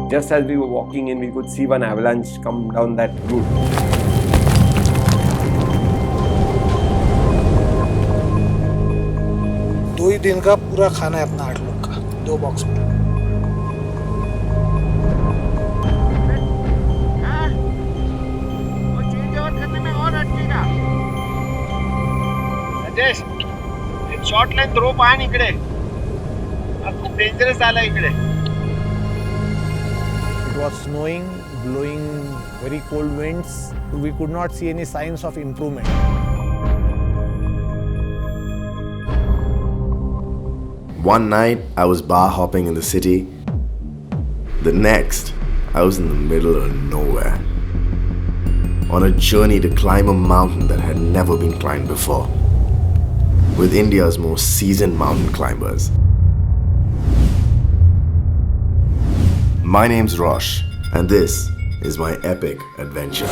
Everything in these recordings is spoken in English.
Just as we were walking in, we could see one avalanche come down that route. दो ही दिन का पूरा खाना है अपना 8 लोग का 2 बॉक्स में. राजेश, एक शॉर्ट लेंथ रोप आहे इकडे. खूप डेंजरस आला इकडे. It was snowing, blowing very cold winds. We could not see any signs of improvement. One night, I was bar hopping in the city. The next, I was in the middle of nowhere, on a journey to climb a mountain that had never been climbed before, with India's most seasoned mountain climbers. My name's Rosh, and this is my epic adventure.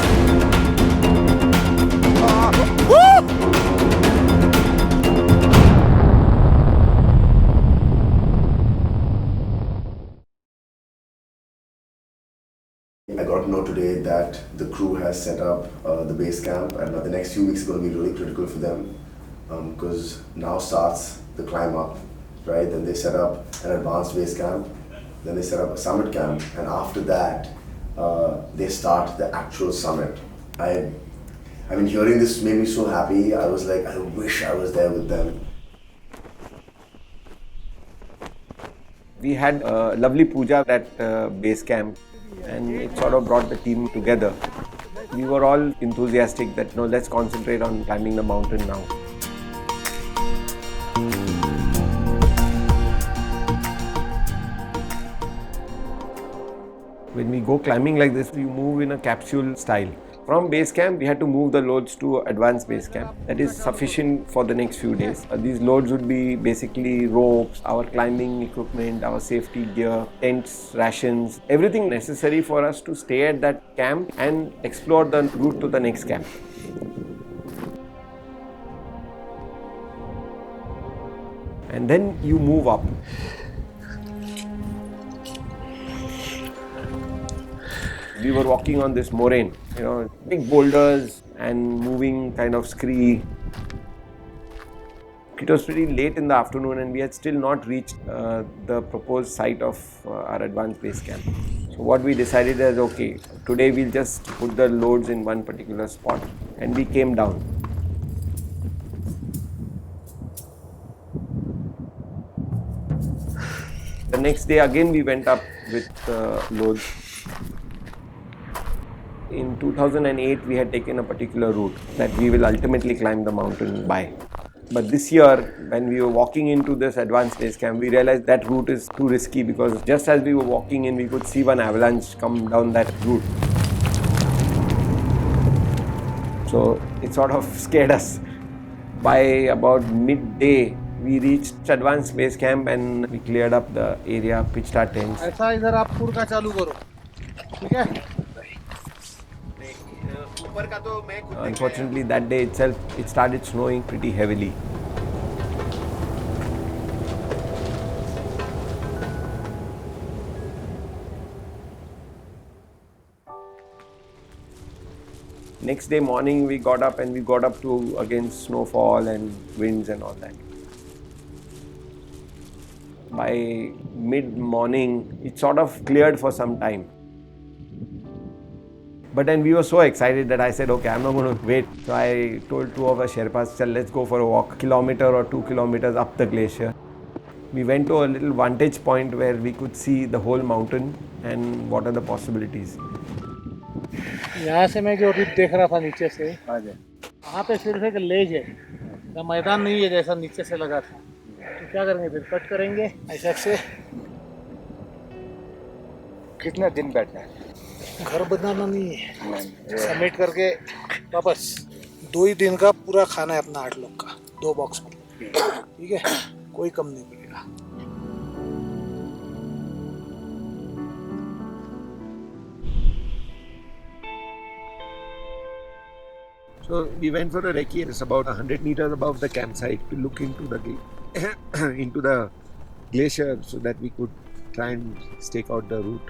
I got to know today that the crew has set up the base camp, and the next few weeks are going to be really critical for them because now starts the climb up, right? Then they set up an advanced base camp, then they set up a summit camp, and after that they start the actual summit. I mean, hearing this made me so happy. I was like, I wish I was there with them. We had a lovely puja at base camp, and it sort of brought the team together. We were all enthusiastic that let's concentrate on climbing the mountain now. When we go climbing like this, you move in a capsule style. From base camp, we had to move the loads to advanced base camp. That is sufficient for the next few days. These loads would be basically ropes, our climbing equipment, our safety gear, tents, rations, everything necessary for us to stay at that camp and explore the route to the next camp. And then you move up. We were walking on this moraine, big boulders and moving kind of scree. It was pretty late in the afternoon and we had still not reached the proposed site of our advanced base camp. So what we decided is, okay, today we'll just put the loads in one particular spot, and we came down. The next day again we went up with loads. In 2008, we had taken a particular route that we will ultimately climb the mountain by. But this year, when we were walking into this advanced base camp, we realized that route is too risky because just as we were walking in, we could see one avalanche come down that route. So it sort of scared us. By about midday, we reached advanced base camp and we cleared up the area, pitched our tents. ऐसा इधर आप पूर का चालू करो, ठीक है? Unfortunately, that day itself, it started snowing pretty heavily. Next day morning, we got up to against snowfall and winds and all that. By mid-morning, it sort of cleared for some time. But then we were so excited that I said, okay, I'm not going to wait. So I told two of our sherpas, let's go for a walk, kilometer or 2 kilometers up the glacier. We went to a little vantage point where we could see the whole mountain and what are the possibilities. यहाँ से मैं जो root देख रहा था नीचे से, वहाँ पे सिर्फ एक लेज है, मैदान नहीं है जैसा नीचे से लगा था. तो क्या करेंगे फिर? कट करेंगे ऐसा से. कितना दिन बैठना है? घर बनाना नहीं है, सबमिट करके वापस. 2 ही दिन का पूरा खाना है अपना 8 लोग का 2 बॉक्स में, ठीक है? कोई कम नहीं पड़ेगा. So we went for a recce. It's about 100 meters above the campsite to look into the glacier so that we could try and stake out the route.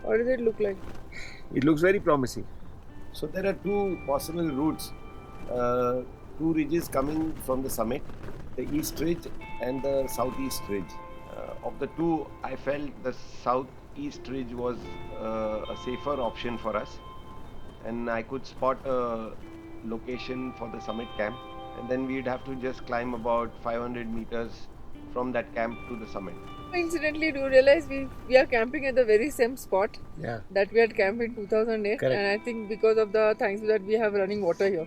What does it look like? It looks very promising. So there are two possible routes, two ridges coming from the summit, the east ridge and the southeast ridge. Of the two, I felt the southeast ridge was a safer option for us, and I could spot a location for the summit camp, and then we'd have to just climb about 500 meters from that camp to the summit. Incidentally, do you realize we are camping at the very same spot that we had camped in 2008? Correct. And I think because of the thanks to that we have running water here.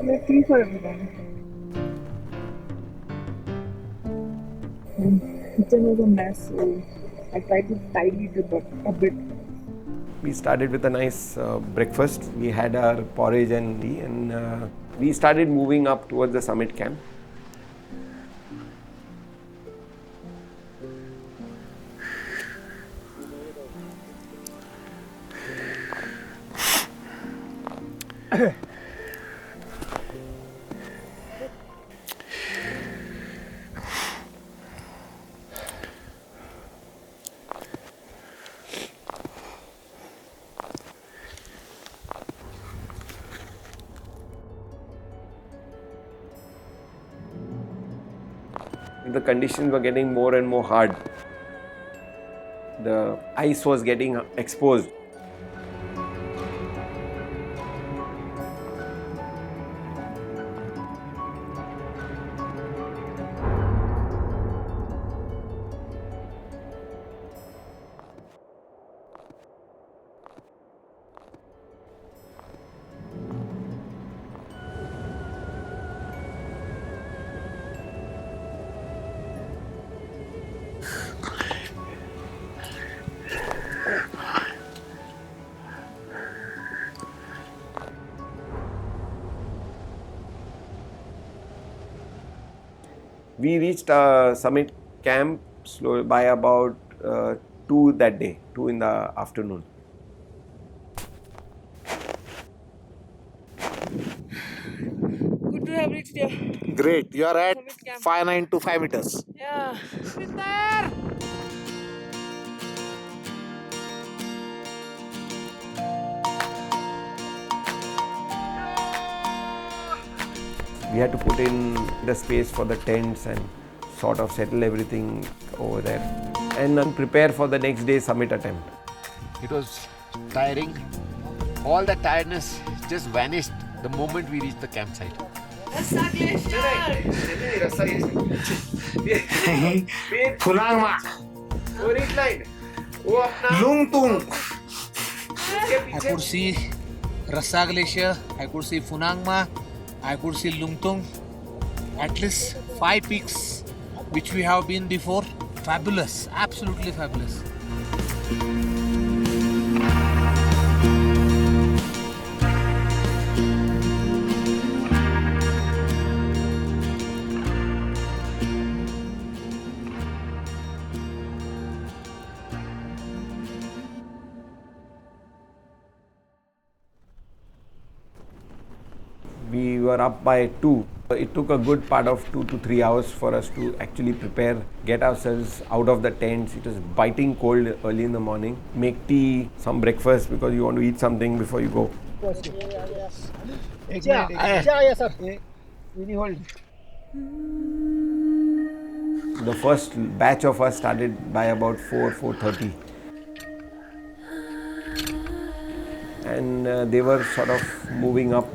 Let's see for everyone. Kitchen was a mess, so I tried to tidy it up a bit. We started with a nice breakfast. We had our porridge and tea, and we started moving up towards the summit camp. The conditions were getting more and more hard. The ice was getting exposed. We reached summit camp by about 2 that day, 2 in the afternoon. Good to have reached here. Great. You are at Summit camp. 5925 meters. Yeah. We had to put in the space for the tents and sort of settle everything over there and prepare for the next day's summit attempt. It was tiring. All the tiredness just vanished the moment we reached the campsite. Fulangma. Lungtung. I could see Rasa Glacier, I could see Funangma, I could see Lungtung. At least 5 peaks which we have been before. Fabulous, absolutely fabulous. We were up by 2. It took a good part of 2 to 3 hours for us to actually prepare, get ourselves out of the tents. It was biting cold early in the morning. Make tea, some breakfast because you want to eat something before you go. The first batch of us started by about 4:30. And they were sort of moving up,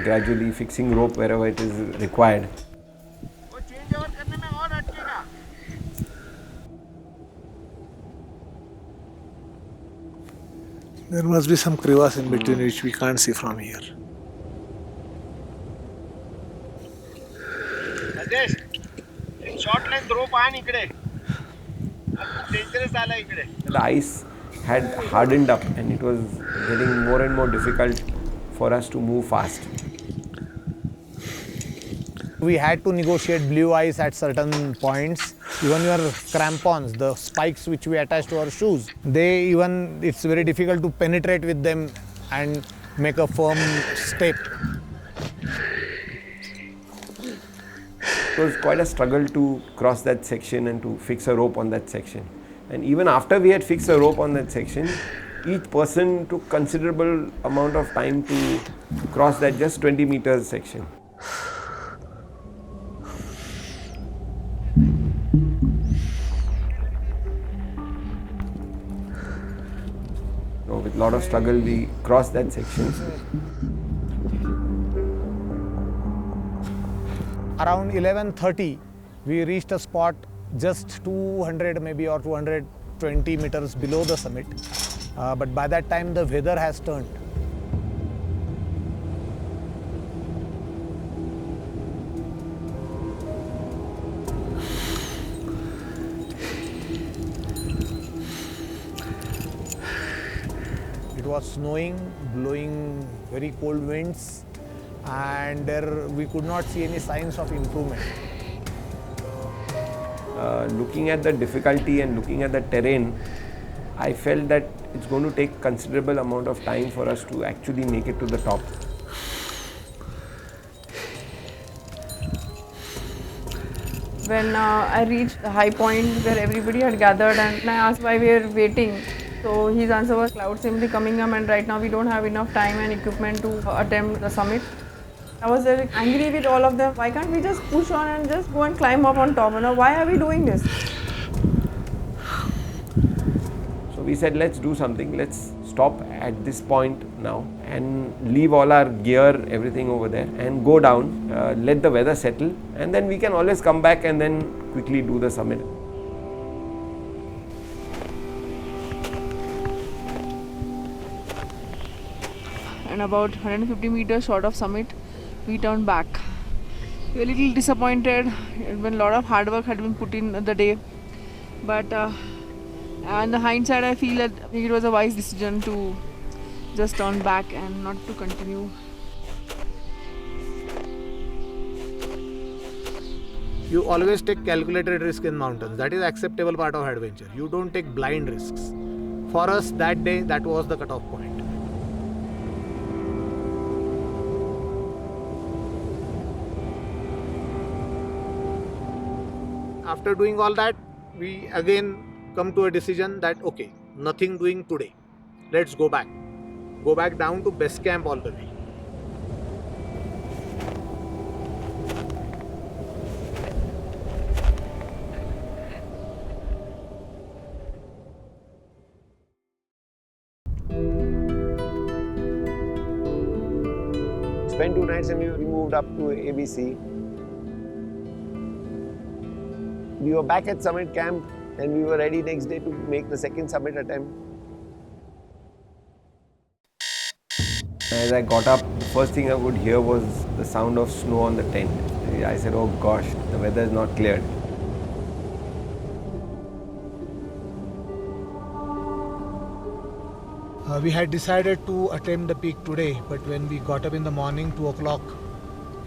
gradually fixing rope wherever it is required. There must be some crevasse in between which we can't see from here. Rajesh, एक short length rope आण इकडे. Dangerous आला इकडे. The ice had hardened up and it was getting more and more difficult for us to move fast. We had to negotiate blue ice at certain points. Even your crampons, the spikes which we attach to our shoes, it's very difficult to penetrate with them and make a firm step. It was quite a struggle to cross that section and to fix a rope on that section. And even after we had fixed a rope on that section, each person took considerable amount of time to cross that just 20 meters section. With a lot of struggle, we crossed that section. Around 11:30, we reached a spot just 200 maybe or 220 meters below the summit. But by that time, the weather has turned. It was snowing, blowing very cold winds, and we could not see any signs of improvement. Looking at the difficulty and looking at the terrain, I felt that it's going to take considerable amount of time for us to actually make it to the top. When I reached the high point where everybody had gathered and I asked why we were waiting. So his answer was clouds simply coming up and right now we don't have enough time and equipment to attempt the summit. I was very angry with all of them. Why can't we just push on and just go and climb up on top? Why are we doing this? So we said, let's do something. Let's stop at this point now and leave all our gear, everything over there and go down, let the weather settle, and then we can always come back and then quickly do the summit. And about 150 meters short of summit, we turned back. We were a little disappointed when a lot of hard work had been put in the day. But on the hindsight, I feel that it was a wise decision to just turn back and not to continue. You always take calculated risk in mountains. That is acceptable part of adventure. You don't take blind risks. For us that day, that was the cutoff point. After doing all that, we again come to a decision that okay, nothing doing today. Let's go back. Go back down to base camp all the way. Spent 2 nights and we moved up to ABC. We were back at summit camp and we were ready next day to make the second summit attempt. As I got up, the first thing I would hear was the sound of snow on the tent. I said, oh gosh, the weather is not cleared. We had decided to attempt the peak today, but when we got up in the morning, 2 o'clock,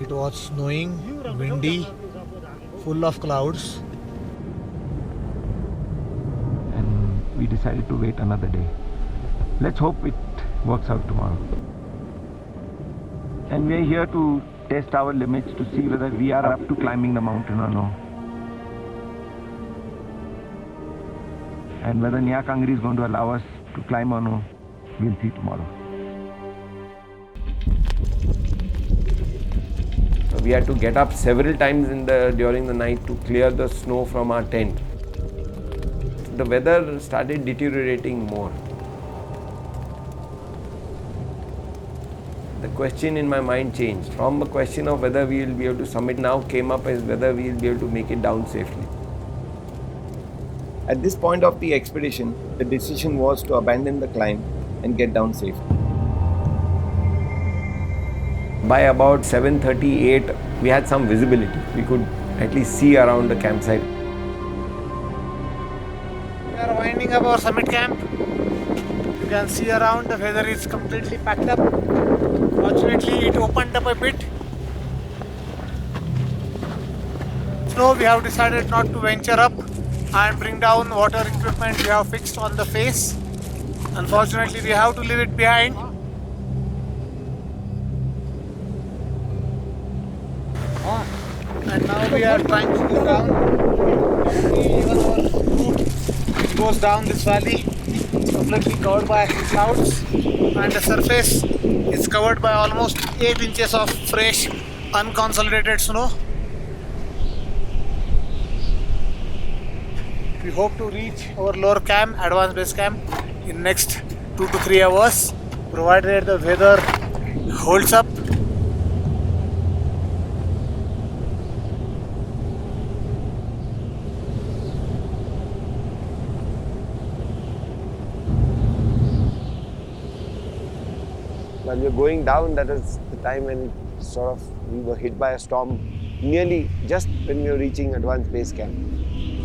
it was snowing, windy, full of clouds. And we decided to wait another day. Let's hope it works out tomorrow. And we are here to test our limits to see whether we are up to climbing the mountain or no. And whether Nya Kangri is going to allow us to climb or no, we'll see tomorrow. So we had to get up several times during the night to clear the snow from our tent. The weather started deteriorating more. The question in my mind changed. From a question of whether we will be able to summit now came up as whether we will be able to make it down safely. At this point of the expedition, the decision was to abandon the climb and get down safely. By about 7:38, we had some visibility. We could at least see around the campsite. We are winding up our summit camp. You can see around, the weather is completely packed up. Fortunately, it opened up a bit. So we have decided not to venture up and bring down water equipment we have fixed on the face. Unfortunately, we have to leave it behind. And now we are trying to go down. Even our route which goes down this valley is completely covered by clouds, and the surface is covered by almost 8 inches of fresh, unconsolidated snow. We hope to reach our lower camp, advanced base camp, in next 2 to 3 hours, provided the weather holds up. While we were going down, that was the time when we were hit by a storm nearly just when we were reaching advanced base camp.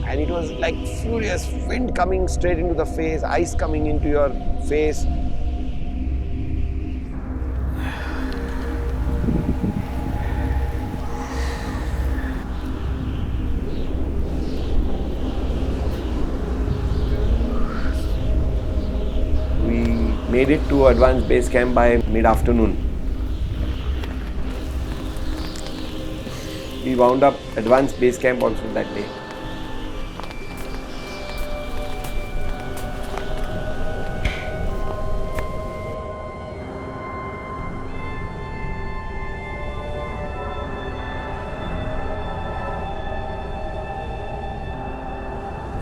And it was like furious wind coming straight into the face, ice coming into your face. Made it to advanced base camp by mid-afternoon. We wound up advanced base camp also that day.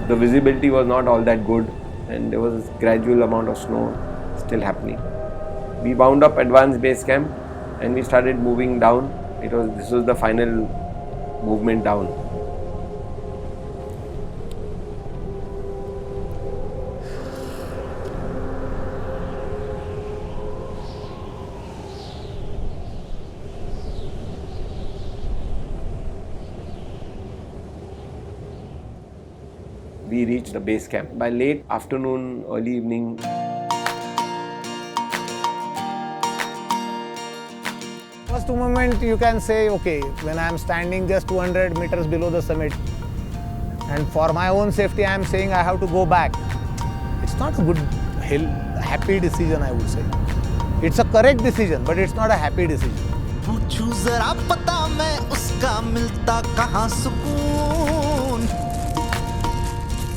The visibility was not all that good, and there was a gradual amount of snow still happening. We wound up advanced base camp and we started moving down. This was the final movement down. We reached the base camp by late afternoon, early evening. First moment you can say, okay, when I am standing just 200 meters below the summit, and for my own safety I am saying I have to go back. It's not a good, happy decision, I would say. It's a correct decision, but it's not a happy decision. पूछूं जरा पता मैं उसका मिलता कहाँ सुकून.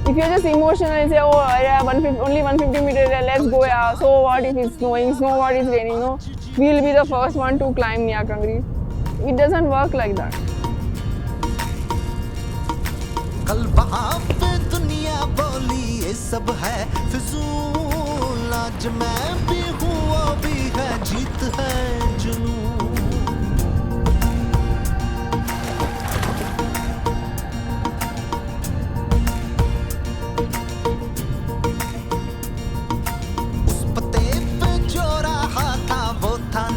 If you're just emotional and say, oh yeah, only 150 meters, let's go, yeah. So what if it's snowing? So what if it's raining? No, we'll be the first one to climb Nya Kangri. It doesn't work like that. कल वहाँ पे दुनिया बोली ये सब है फिजूल. आज मैं भी हूँ वो भी है, जीत है जुनून.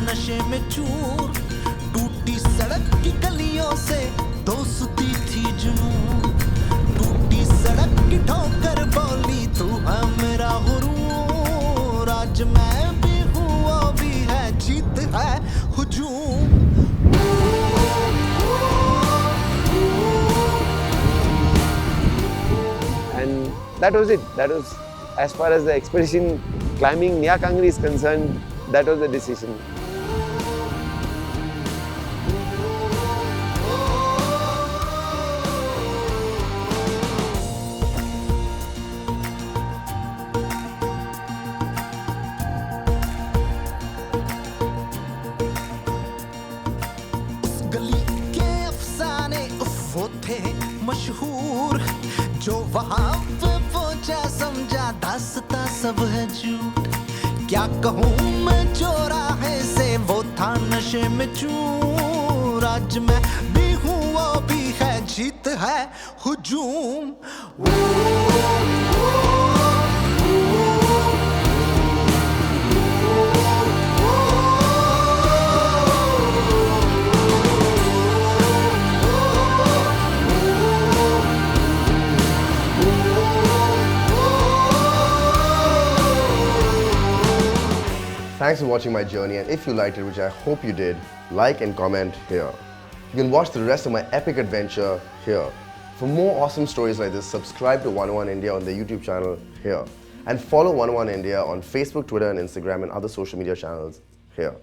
नशे में चूर टूटी सड़क की गलियों से दोस्ती थी जुनून. टूटी सड़क की ठोकर बोली तू है मेरा गुरूर. आज मैं भी हूँ वो भी है, जीत है हुजूम. And that was it. That was, as far as the expedition climbing Nya Kangri is concerned, that was the decision. मशहूर जो वहाँ पे पहुँचा समझा दास्ता सब है झूठ. क्या कहूँ मैं जो राहे से वो था नशे में चूर. आज मैं भी हूँ वो भी है, जीत है हुजूम. Thanks for watching my journey, and if you liked it, which I hope you did, like and comment here. You can watch the rest of my epic adventure here. here. For more awesome stories like this, subscribe to 101 India on their YouTube channel here. And follow 101 India on Facebook, Twitter and Instagram and other social media channels here.